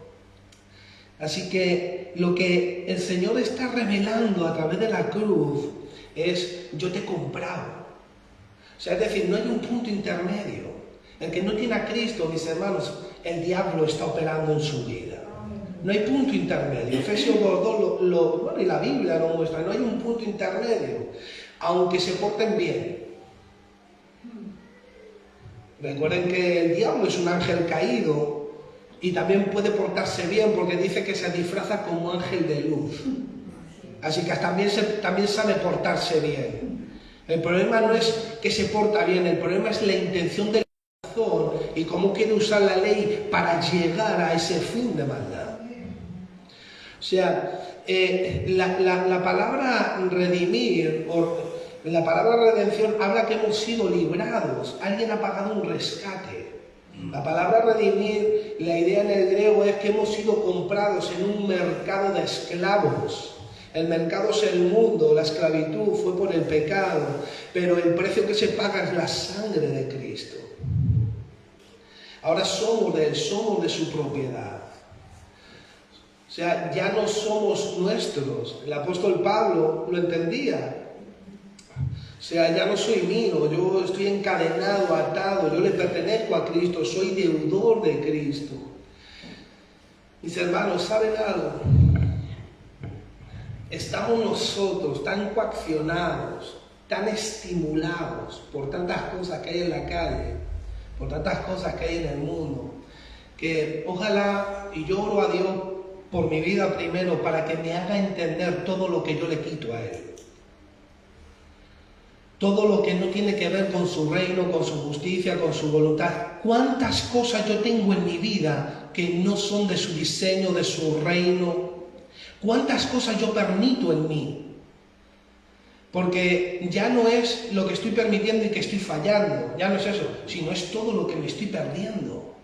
Así que lo que el Señor está revelando a través de la cruz es: yo te he comprado. O sea, es decir, no hay un punto intermedio. El que no tiene a Cristo, mis hermanos, el diablo está operando en su vida. No hay punto intermedio. Efesios 2:2 bueno, y la Biblia lo muestra. No hay un punto intermedio, aunque se porten bien. Recuerden que el diablo es un ángel caído y también puede portarse bien, porque dice que se disfraza como ángel de luz. Así que también sabe portarse bien. El problema no es que se porta bien, el problema es la intención del corazón y cómo quiere usar la ley para llegar a ese fin de maldad. O sea, la palabra redimir, o la palabra redención, habla que hemos sido librados. Alguien ha pagado un rescate. La palabra redimir, la idea en el griego es que hemos sido comprados en un mercado de esclavos. El mercado es el mundo, la esclavitud fue por el pecado, pero el precio que se paga es la sangre de Cristo. Ahora somos de Él, somos de su propiedad. O sea, ya no somos nuestros. El apóstol Pablo lo entendía. O sea, ya no soy mío, yo estoy encadenado, atado, yo le pertenezco a Cristo, soy deudor de Cristo. Mis hermanos, ¿saben algo? Estamos nosotros tan coaccionados, tan estimulados por tantas cosas que hay en la calle, por tantas cosas que hay en el mundo, que ojalá, y yo oro a Dios por mi vida primero, para que me haga entender todo lo que yo le quito a Él. Todo lo que no tiene que ver con su reino, con su justicia, con su voluntad. ¿Cuántas cosas yo tengo en mi vida que no son de su diseño, de su reino? ¿Cuántas cosas yo permito en mí? Porque ya no es lo que estoy permitiendo y que estoy fallando, ya no es eso, sino es todo lo que me estoy perdiendo.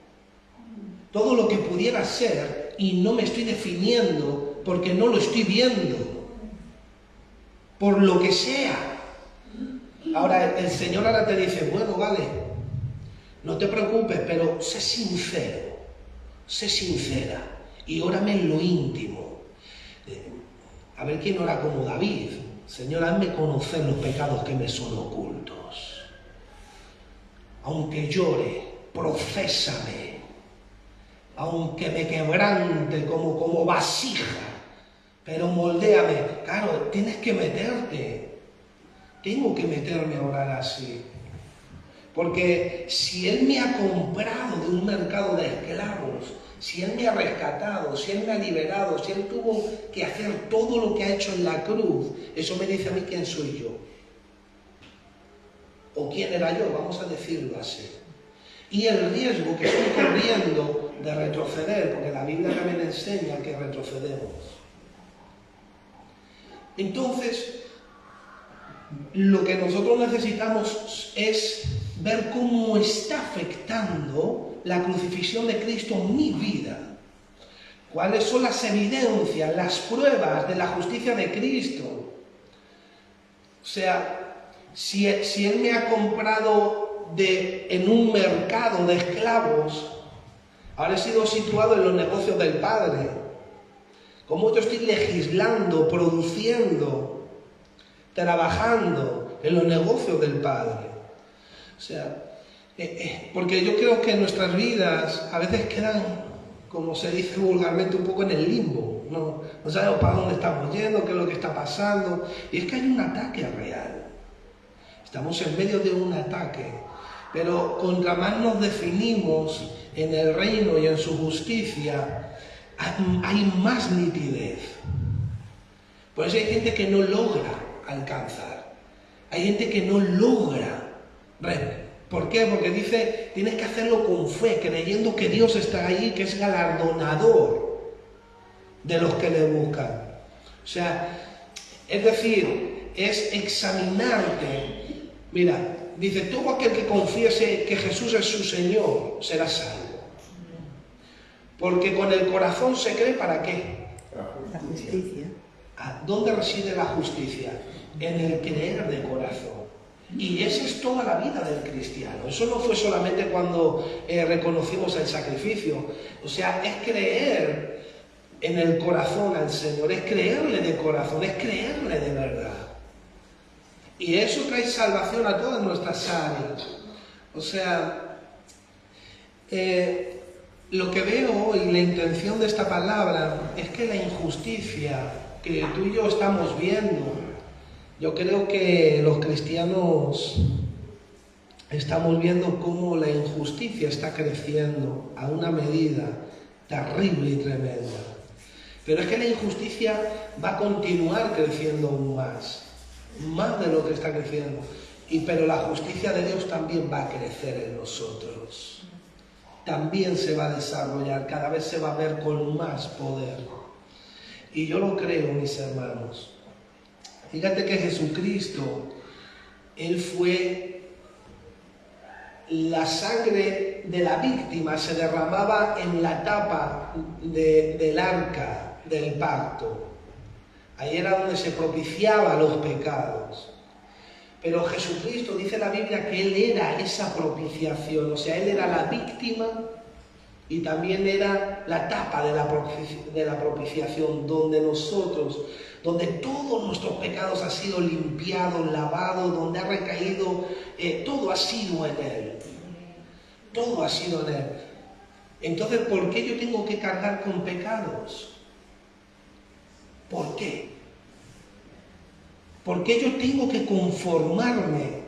Todo lo que pudiera ser y no me estoy definiendo porque no lo estoy viendo. Por lo que sea. Ahora el Señor ahora te dice, bueno, vale, no te preocupes, pero sé sincero, sé sincera y órame en lo íntimo. A ver quién ora como David. Señor, hazme conocer los pecados que me son ocultos. Aunque llore, profésame. Aunque me quebrante como vasija, pero moldéame. Claro, tienes que meterte. Tengo que meterme a orar así. Porque si Él me ha comprado de un mercado de esclavos, si Él me ha rescatado, si Él me ha liberado, si Él tuvo que hacer todo lo que ha hecho en la cruz, eso me dice a mí quién soy yo. O quién era yo, vamos a decirlo así. Y el riesgo que estoy corriendo de retroceder, porque la Biblia también enseña que retrocedemos. Entonces, lo que nosotros necesitamos es ver cómo está afectando la crucifixión de Cristo en mi vida. ¿Cuáles son las evidencias, las pruebas de la justicia de Cristo? O sea, si Él me ha comprado en un mercado de esclavos, ahora he sido situado en los negocios del Padre. ¿Cómo yo estoy legislando, produciendo, trabajando en los negocios del Padre? O sea, porque yo creo que nuestras vidas a veces quedan, como se dice vulgarmente, un poco en el limbo. No sabemos para dónde estamos yendo, qué es lo que está pasando. Y es que hay un ataque real. Estamos en medio de un ataque. Pero contra más nos definimos en el reino y en su justicia, hay más nitidez. Por eso hay gente que no logra alcanzar. Hay gente que no logra. ¿Por qué? Porque dice, tienes que hacerlo con fe, creyendo que Dios está ahí, que es galardonador de los que le buscan. sea, es decir, es examinarte. Mira, dice, todo aquel que confiese que Jesús es su Señor será salvo. Porque con el corazón se cree ¿para qué? La justicia. ¿Dónde reside la justicia? En el creer de corazón. Y esa es toda la vida del cristiano. Eso no fue solamente cuando reconocimos el sacrificio. O sea, es creer en el corazón al Señor, es creerle de corazón, es creerle de verdad. Y eso trae salvación a todas nuestras áreas. O sea, lo que veo hoy, la intención de esta palabra, es que la injusticia que tú y yo estamos viendo, yo creo que los cristianos estamos viendo cómo la injusticia está creciendo a una medida terrible y tremenda. Pero es que la injusticia va a continuar creciendo aún más de lo que está creciendo. Pero la justicia de Dios también va a crecer en nosotros. También se va a desarrollar, cada vez se va a ver con más poder. Y yo lo creo, mis hermanos. Fíjate que Jesucristo, Él fue la sangre de la víctima, se derramaba en la tapa del arca del pacto. Ahí era donde se propiciaban los pecados. Pero Jesucristo, dice la Biblia, que Él era esa propiciación, o sea, Él era la víctima y también era la tapa de la propiciación, donde todos nuestros pecados han sido limpiados, lavados, donde ha recaído, todo ha sido en Él. Todo ha sido en Él. Entonces, ¿por qué yo tengo que cargar con pecados? ¿Por qué? ¿Por qué yo tengo que conformarme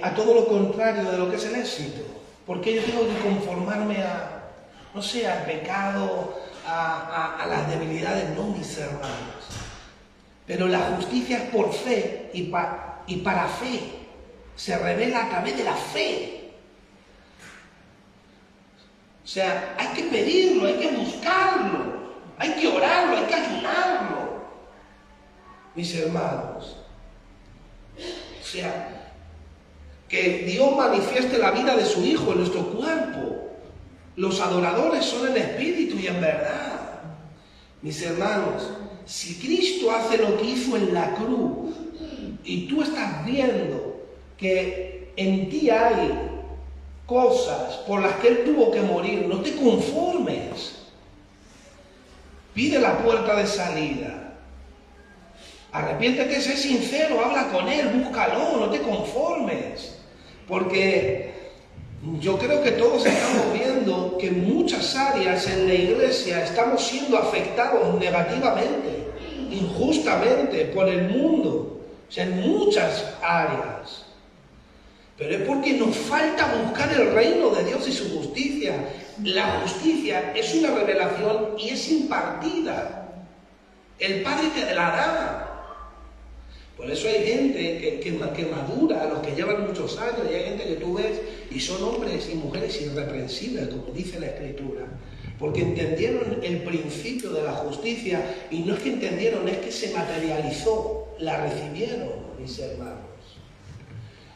a todo lo contrario de lo que es el éxito? ¿Por qué yo tengo que conformarme al pecado, a las debilidades? No, mis hermanos. Pero la justicia es por fe y para fe. Se revela a través de la fe. O sea, hay que pedirlo, hay que buscarlo, hay que orarlo, hay que ayunarlo, mis hermanos. O sea, que Dios manifieste la vida de su Hijo en nuestro cuerpo. Los adoradores son en espíritu y en verdad. Mis hermanos, si Cristo hace lo que hizo en la cruz y tú estás viendo que en ti hay cosas por las que Él tuvo que morir, no te conformes. Pide la puerta de salida. Arrepiéntete, sé sincero, habla con Él, búscalo, no te conformes. Porque yo creo que todos estamos viendo que en muchas áreas en la iglesia estamos siendo afectados negativamente, injustamente por el mundo. O sea, en muchas áreas. Pero es porque nos falta buscar el reino de Dios y su justicia. La justicia es una revelación y es impartida. El Padre te la da. Por eso hay gente que madura, los que llevan muchos años, y hay gente que tú ves y son hombres y mujeres irreprensibles, como dice la Escritura. Porque entendieron el principio de la justicia y no es que entendieron, es que se materializó, la recibieron, mis hermanos.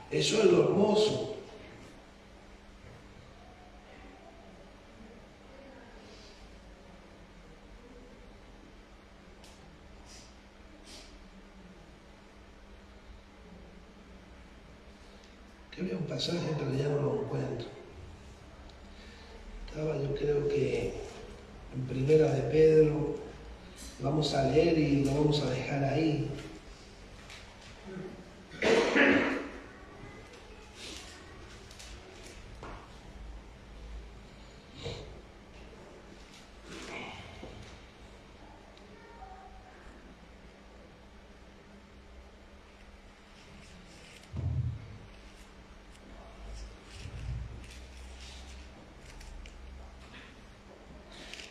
Eso es lo hermoso. Que había un pasaje, pero ya no lo encuentro. Estaba, yo creo que en Primera de Pedro. Vamos a leer y lo vamos a dejar ahí.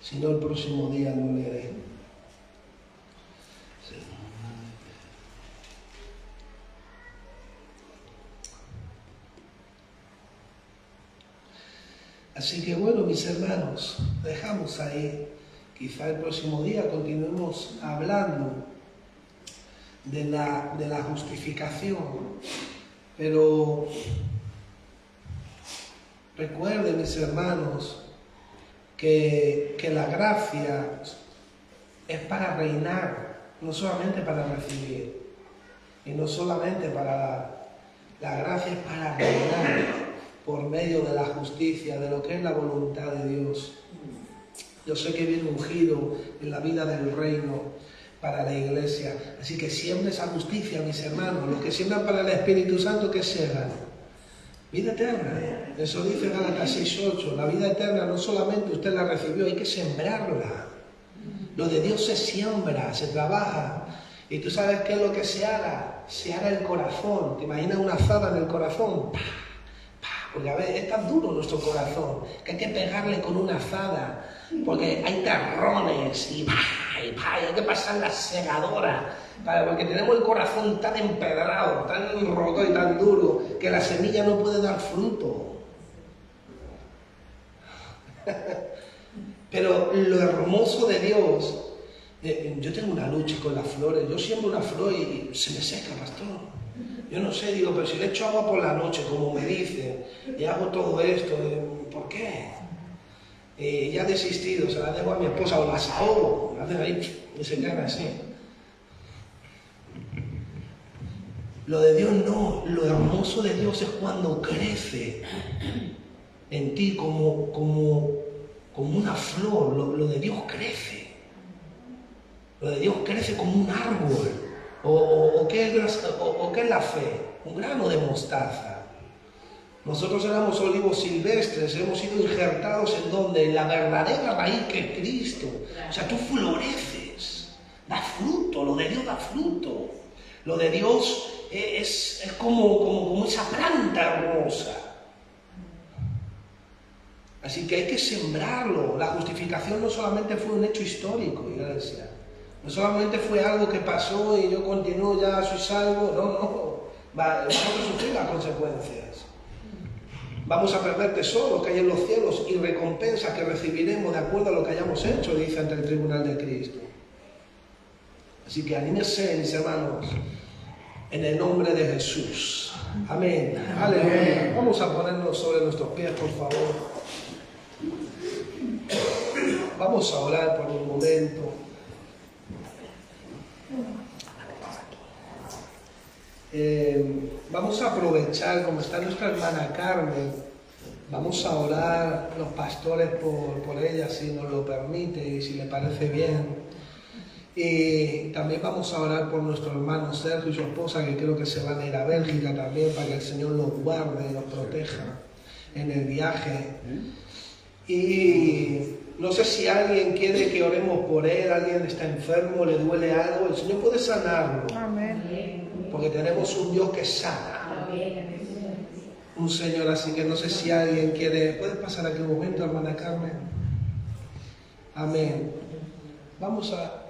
Si no, el próximo día lo leeré. Sí. Así que bueno, mis hermanos, dejamos ahí. quizá el próximo día continuemos hablando de la justificación, pero recuerden, mis hermanos, que la gracia es para reinar, no solamente para recibir, y no solamente para dar. La gracia es para reinar por medio de la justicia, de lo que es la voluntad de Dios. Yo sé que viene un giro en la vida del reino para la iglesia, así que siempre esa justicia, mis hermanos. Los que siembran para el Espíritu Santo, ¿qué serán? Vida eterna. Eso dice Gálatas 6:8. La vida eterna no solamente usted la recibió, hay que sembrarla. Lo de Dios se siembra, se trabaja. Y tú sabes qué es lo que se hará. Se hará el corazón. ¿Te imaginas una azada en el corazón? ¡Pah! ¡Pah! Porque a veces es tan duro nuestro corazón que hay que pegarle con una azada. Porque hay terrones y ¡pah! Y ¡pah! Y hay que pasar la segadora. Porque tenemos el corazón tan empedrado, tan roto y tan duro que la semilla no puede dar fruto. Pero lo hermoso de Dios, yo tengo una lucha con las flores. Yo siembro una flor y se me seca, pastor. Yo no sé, digo, pero si le echo agua por la noche, como me dicen, y hago todo esto, ¿por qué? Ya he desistido, se la dejo a mi esposa o las ahogo, las dejo ahí y se quedan así. Lo de Dios no, lo hermoso de Dios es cuando crece en ti como una flor. Lo de Dios crece. Lo de Dios crece como un árbol. ¿Qué es la fe? Un grano de mostaza. Nosotros éramos olivos silvestres, hemos sido injertados en donde la verdadera raíz que es Cristo. O sea, tú floreces, da fruto, lo de Dios da fruto. Lo de Dios es como esa planta hermosa. Así que hay que sembrarlo. La justificación no solamente fue un hecho histórico, iglesia. No solamente fue algo que pasó y yo continúo, ya soy salvo. No. Vamos a sufrir las consecuencias. Vamos a perder tesoros que hay en los cielos y recompensas que recibiremos de acuerdo a lo que hayamos hecho, dice ante el tribunal de Cristo. Así que anímense, mis hermanos, en el nombre de Jesús. Amén. Aleluya. Vamos a ponernos sobre nuestros pies, por favor. Vamos a orar por un momento. Vamos a aprovechar, como está nuestra hermana Carmen, vamos a orar los pastores por ella, si nos lo permite y si le parece bien. Y también vamos a orar por nuestro hermano Sergio y su esposa, que creo que se van a ir a Bélgica también, para que el Señor los guarde y los proteja en el viaje. Y no sé si alguien quiere que oremos por él, alguien está enfermo, le duele algo, el Señor puede sanarlo. Amén. Porque tenemos un Dios que sana. Un Señor, así que no sé si alguien quiere. ¿Puedes pasar aquí un momento, hermana Carmen? Amén. Vamos a...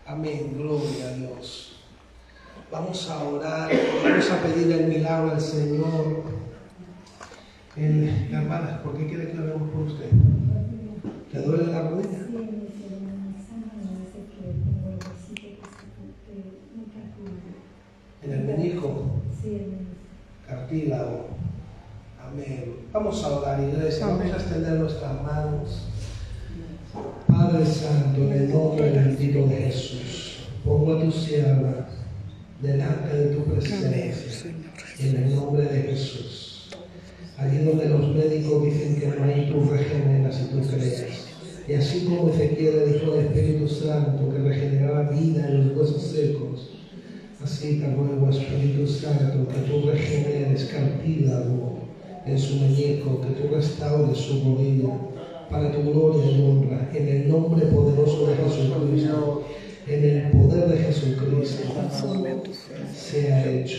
Amén, gloria a Dios. Vamos a orar, vamos a pedir el milagro al Señor. Hermana, ¿por qué quiere que oremos por usted? ¿Le duele la rodilla? ¿En el menisco? Cartílago. Amén. Vamos a orar, iglesia. Vamos a extender nuestras manos. Padre Santo, en el nombre bendito de Jesús, pongo a tu sierva delante de tu presencia, en el nombre de Jesús. Allí donde los médicos dicen que no hay, tú regeneras y tú creas. Y así como Ezequiel dijo al Espíritu Santo que regeneraba vida en los huesos secos, así te ruego, Espíritu Santo, que tú regeneres cartílago en su muñeco, que tú restaures su rodilla, para tu gloria y honra, en el nombre poderoso de Jesucristo, en el poder de Jesucristo, sea hecho.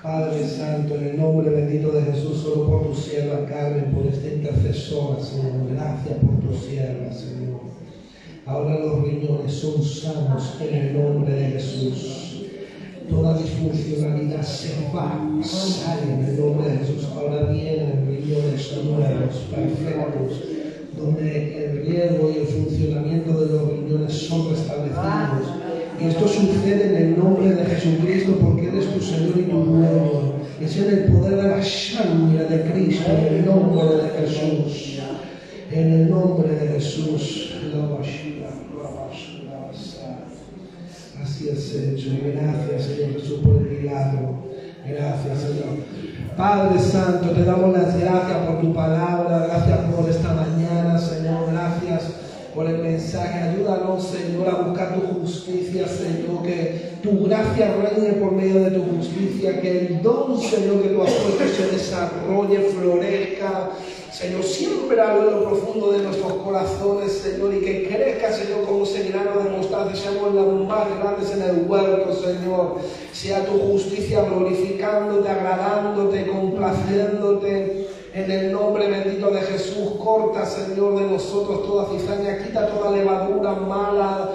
Padre Santo, en el nombre bendito de Jesús, solo por tu sierva Carmen, por esta intercesora, Señor, gracias por tu sierva, Señor. Ahora los riñones son sanos en el nombre de Jesús. Toda disfuncionalidad se va, sale en el nombre de Jesús. Ahora vienen riñones nuevos, perfectos, donde el riego y el funcionamiento de los riñones son restablecidos. Y esto sucede en el nombre de Jesucristo, porque Él es tu Señor y tu dueño. Es en el poder de la sangre de Cristo, en el nombre de Jesús. En el nombre de Jesús. Así es hecho. Gracias, Señor Jesús, por el milagro. Gracias, Señor. Padre Santo, te damos las gracias por tu palabra. Gracias por esta mañana, Señor. Gracias por el mensaje. Ayúdanos, Señor, a buscar tu justicia, Señor, que tu gracia reine por medio de tu justicia, que el don, Señor, que tú has puesto se desarrolle, florezca, Señor, siémbralo en lo profundo de nuestros corazones, Señor, y que crezca, Señor, como ese grano de mostaza, seamos las más grandes en el huerto, Señor. Sea tu justicia glorificándote, agradándote, complaciéndote. En el nombre bendito de Jesús, corta, Señor, de nosotros toda cizaña, quita toda levadura mala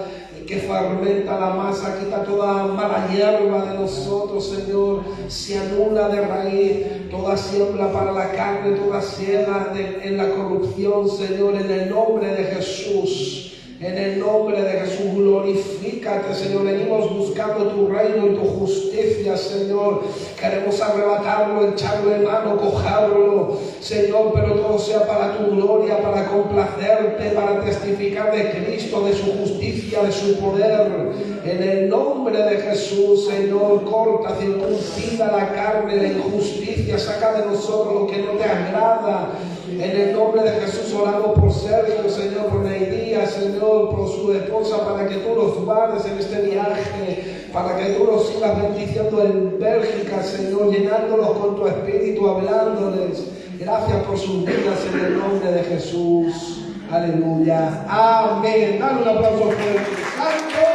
que fermenta la masa, quita toda mala hierba de nosotros, Señor. Se anula de raíz toda siembra para la carne, toda siembra en la corrupción, Señor, en el nombre de Jesús. En el nombre de Jesús, glorifícate, Señor. Venimos buscando tu reino y tu justicia, Señor. Queremos arrebatarlo, echarlo en mano, cogerlo, Señor, pero todo sea para tu gloria, para complacerte, para testificar de Cristo, de su justicia, de su poder. En el nombre de Jesús, Señor, corta, circuncida la carne, la injusticia, saca de nosotros lo que no te agrada. En el nombre de Jesús oramos por Sergio, Señor, por Neidía, Señor, por su esposa, para que tú los guardes en este viaje, para que tú los sigas bendiciendo en Bélgica, Señor, llenándolos con tu espíritu, hablándoles. Gracias por sus vidas en el nombre de Jesús. Aleluya. Amén. Dale un aplauso fuerte. ¡Santo!